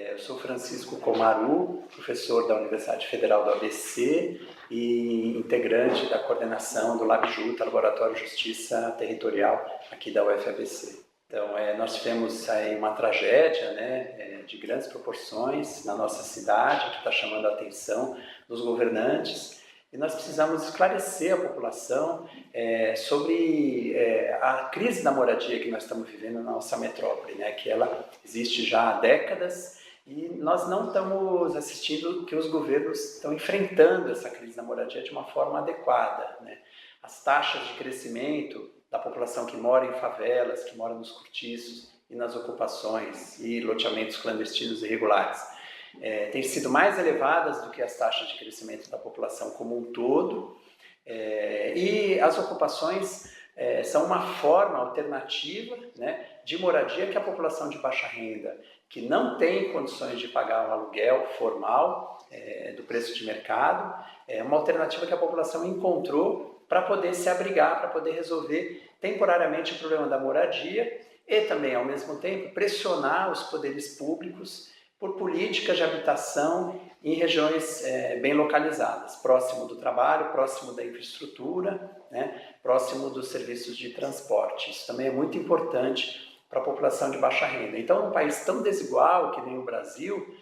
Eu sou Francisco Comaru, professor da Universidade Federal do ABC e integrante da coordenação do LabJusta, Laboratório de Justiça Territorial aqui da UFABC. Então, nós tivemos aí uma tragédia, de grandes proporções na nossa cidade, que está chamando a atenção dos governantes, e nós precisamos esclarecer a população sobre a crise da moradia que nós estamos vivendo na nossa metrópole, que ela existe já há décadas, e nós não estamos assistindo que os governos estão enfrentando essa crise da moradia de uma forma adequada. As taxas de crescimento da população que mora em favelas, que mora nos cortiços e nas ocupações e loteamentos clandestinos irregulares, têm sido mais elevadas do que as taxas de crescimento da população como um todo, e as ocupações são uma forma alternativa de moradia que a população de baixa renda, que não tem condições de pagar um aluguel formal do preço de mercado, é uma alternativa que a população encontrou para poder se abrigar, para poder resolver temporariamente o problema da moradia e também, ao mesmo tempo, pressionar os poderes públicos por políticas de habitação em regiões bem localizadas, próximo do trabalho, próximo da infraestrutura, próximo dos serviços de transporte. Isso também é muito importante para a população de baixa renda. Então, num país tão desigual que nem o Brasil,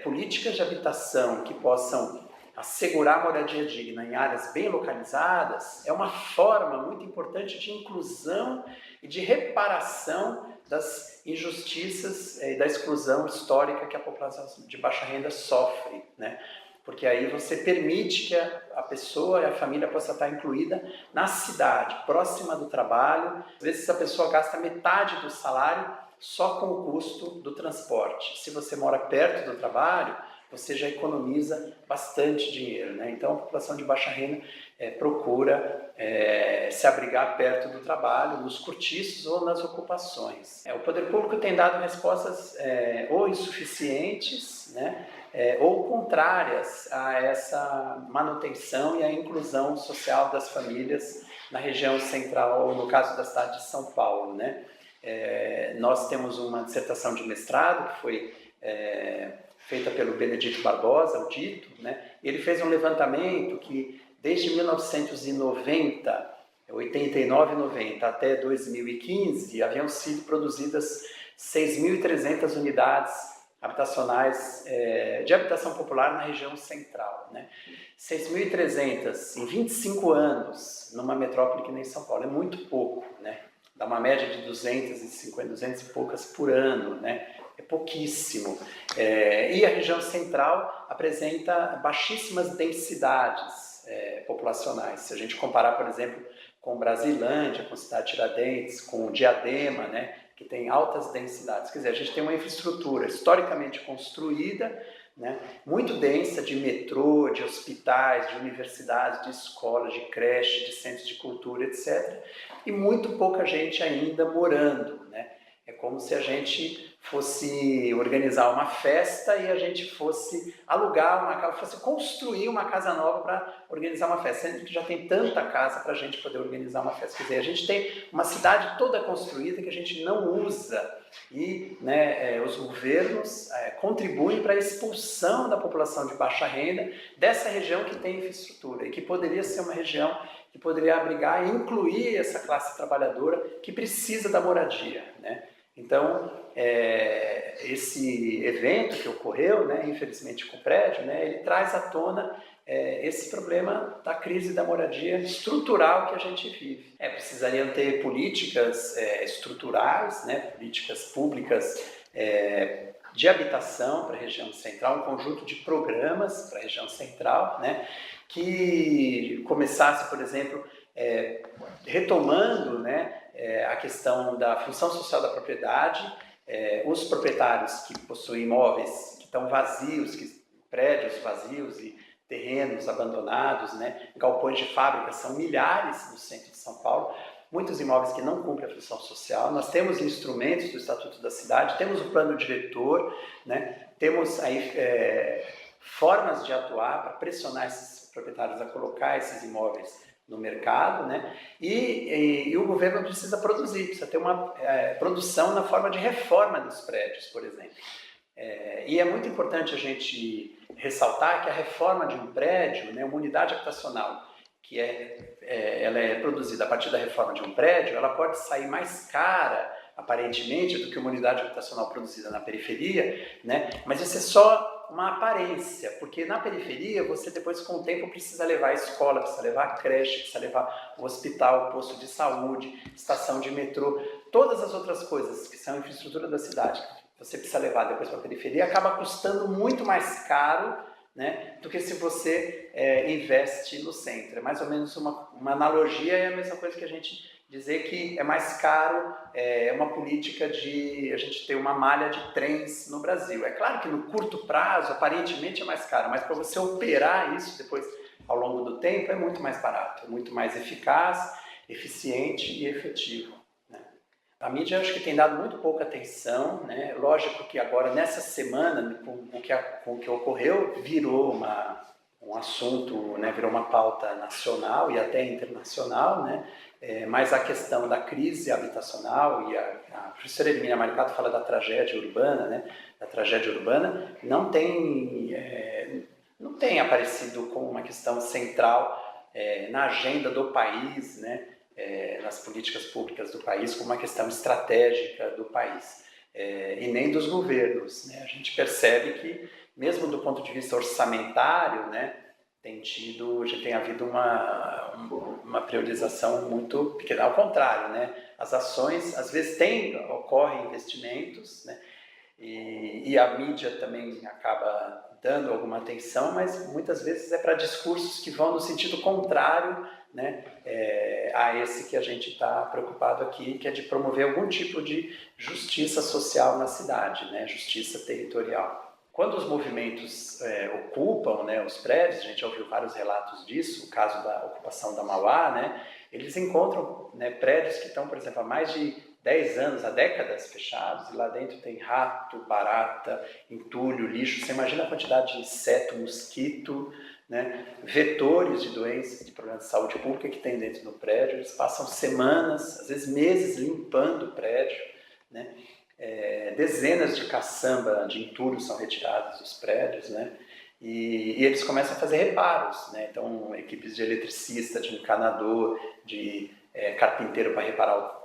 políticas de habitação que possam assegurar a moradia digna em áreas bem localizadas é uma forma muito importante de inclusão e de reparação das injustiças e da exclusão histórica que a população de baixa renda sofre, Porque aí você permite que a pessoa e a família possa estar incluída na cidade, próxima do trabalho. Às vezes a pessoa gasta metade do salário só com o custo do transporte. Se você mora perto do trabalho, você já economiza bastante dinheiro, Então a população de baixa renda procura se abrigar perto do trabalho, nos cortiços ou nas ocupações. O poder público tem dado respostas ou insuficientes, ou contrárias a essa manutenção e a inclusão social das famílias na região central, ou no caso da cidade de São Paulo, Nós temos uma dissertação de mestrado que foi feita pelo Benedito Barbosa, o Dito, Ele fez um levantamento que desde 1990, 89 e 90 até 2015, haviam sido produzidas 6.300 unidades habitacionais de habitação popular na região central. 6.300 em 25 anos numa metrópole que nem São Paulo é muito pouco, Dá uma média de 250, 200 e poucas por ano, É pouquíssimo. E a região central apresenta baixíssimas densidades populacionais. Se a gente comparar, por exemplo, com Brasilândia, com Cidade Tiradentes, com Diadema, que tem altas densidades. Quer dizer, a gente tem uma infraestrutura historicamente construída, muito densa, de metrô, de hospitais, de universidades, de escolas, de creche, de centros de cultura, etc. E muito pouca gente ainda morando, É como se a gente fosse organizar uma festa e a gente fosse alugar uma casa, fosse construir uma casa nova para organizar uma festa, sendo que já tem tanta casa para a gente poder organizar uma festa. Quer dizer, a gente tem uma cidade toda construída que a gente não usa e os governos contribuem para a expulsão da população de baixa renda dessa região que tem infraestrutura e que poderia ser uma região que poderia abrigar e incluir essa classe trabalhadora que precisa da moradia, Então, esse evento que ocorreu, infelizmente com o prédio, ele traz à tona esse problema da crise da moradia estrutural que a gente vive. Precisariam ter políticas estruturais, políticas públicas de habitação para a região central, um conjunto de programas para a região central, que começasse, por exemplo, retomando a questão da função social da propriedade, os proprietários que possuem imóveis que estão vazios, prédios vazios e terrenos abandonados, galpões de fábricas, são milhares no centro de São Paulo, muitos imóveis que não cumprem a função social. Nós temos instrumentos do Estatuto da Cidade, temos o plano diretor, temos aí formas de atuar para pressionar esses proprietários a colocar esses imóveis no mercado, e o governo precisa produzir, precisa ter uma produção na forma de reforma dos prédios, por exemplo. E é muito importante a gente ressaltar que a reforma de um prédio, né, uma unidade habitacional, que ela é produzida a partir da reforma de um prédio, ela pode sair mais cara, aparentemente, do que uma unidade habitacional produzida na periferia, né? Mas isso é só uma aparência, porque na periferia você depois com o tempo precisa levar a escola, precisa levar a creche, precisa levar o hospital, o posto de saúde, estação de metrô, todas as outras coisas que são infraestrutura da cidade, você precisa levar depois para a periferia, acaba custando muito mais caro, né, do que se você investe no centro. É mais ou menos uma analogia, é a mesma coisa que a gente dizer que é mais caro, é uma política de a gente ter uma malha de trens no Brasil. É claro que no curto prazo, aparentemente é mais caro, mas para você operar isso depois, ao longo do tempo, é muito mais barato, é muito mais eficaz, eficiente e efetivo. A mídia acho que tem dado muito pouca atenção, né? Lógico que agora, nessa semana, com o que ocorreu, virou um assunto, né? Virou uma pauta nacional e até internacional, né? Mas a questão da crise habitacional, e a professora Hermínia Maricato fala da tragédia urbana, né? Da tragédia urbana, não tem aparecido como uma questão central na agenda do país, né? Nas políticas públicas do país, como uma questão estratégica do país, e nem dos governos, né? A gente percebe que, mesmo do ponto de vista orçamentário, né, já tem havido uma priorização muito pequena. Ao contrário, né, as ações, às vezes ocorrem investimentos, né, e a mídia também acaba dando alguma atenção, mas muitas vezes é para discursos que vão no sentido contrário, né, a esse que a gente está preocupado aqui, que é de promover algum tipo de justiça social na cidade, né, justiça territorial. Quando os movimentos ocupam, né, os prédios, a gente já ouviu vários relatos disso, o caso da ocupação da Mauá, né, eles encontram, né, prédios que estão, por exemplo, há mais de 10 anos, há décadas fechados, e lá dentro tem rato, barata, entulho, lixo. Você imagina a quantidade de inseto, mosquito, né, vetores de doenças, de problemas de saúde pública que tem dentro do prédio. Eles passam semanas, às vezes meses, limpando o prédio, né? Dezenas de caçamba de entulho são retirados dos prédios, né? E eles começam a fazer reparos, né? Então, equipes de eletricista, de encanador, de carpinteiro para reparar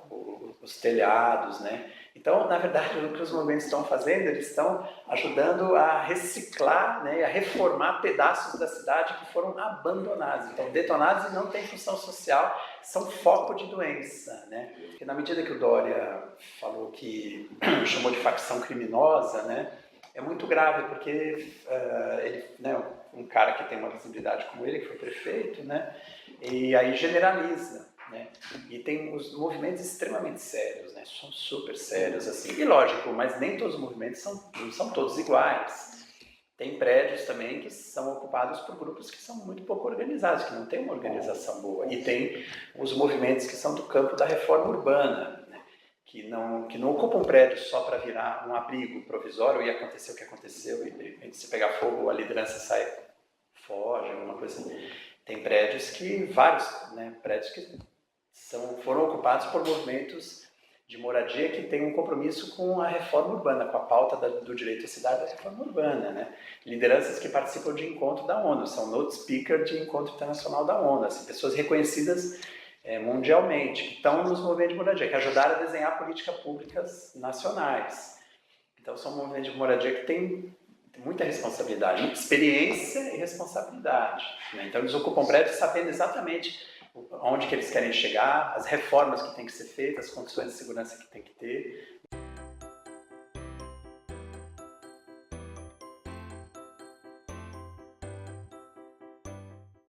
os telhados, né? Então, na verdade, o que os movimentos estão fazendo, eles estão ajudando a reciclar, né, a reformar pedaços da cidade que foram abandonados. Então, detonados e não têm função social, são foco de doença, né? Porque na medida que o Dória falou que chamou de facção criminosa, né, é muito grave, porque ele, né, um cara que tem uma visibilidade como ele, que foi prefeito, né, e aí generaliza. Né? E tem os movimentos extremamente sérios, né? São super sérios, assim. E lógico, mas nem todos os movimentos não são todos iguais. Tem prédios também que são ocupados por grupos que são muito pouco organizados, que não têm uma organização boa. E tem os movimentos que são do campo da reforma urbana, né? que não ocupam prédios só para virar um abrigo provisório e acontecer o que aconteceu, e de repente se pegar fogo a liderança foge, alguma coisa assim. Tem prédios vários, né? Prédios que foram ocupados por movimentos de moradia que têm um compromisso com a reforma urbana, com a pauta do direito à cidade da reforma urbana, né? Lideranças que participam de encontro da ONU, são note speaker de encontro internacional da ONU, assim, pessoas reconhecidas mundialmente, que estão nos movimentos de moradia, que ajudaram a desenhar políticas públicas nacionais. Então são movimentos de moradia que têm muita responsabilidade, experiência e responsabilidade, né? Então eles ocupam prédios sabendo exatamente onde que eles querem chegar, as reformas que têm que ser feitas, as condições de segurança que tem que ter,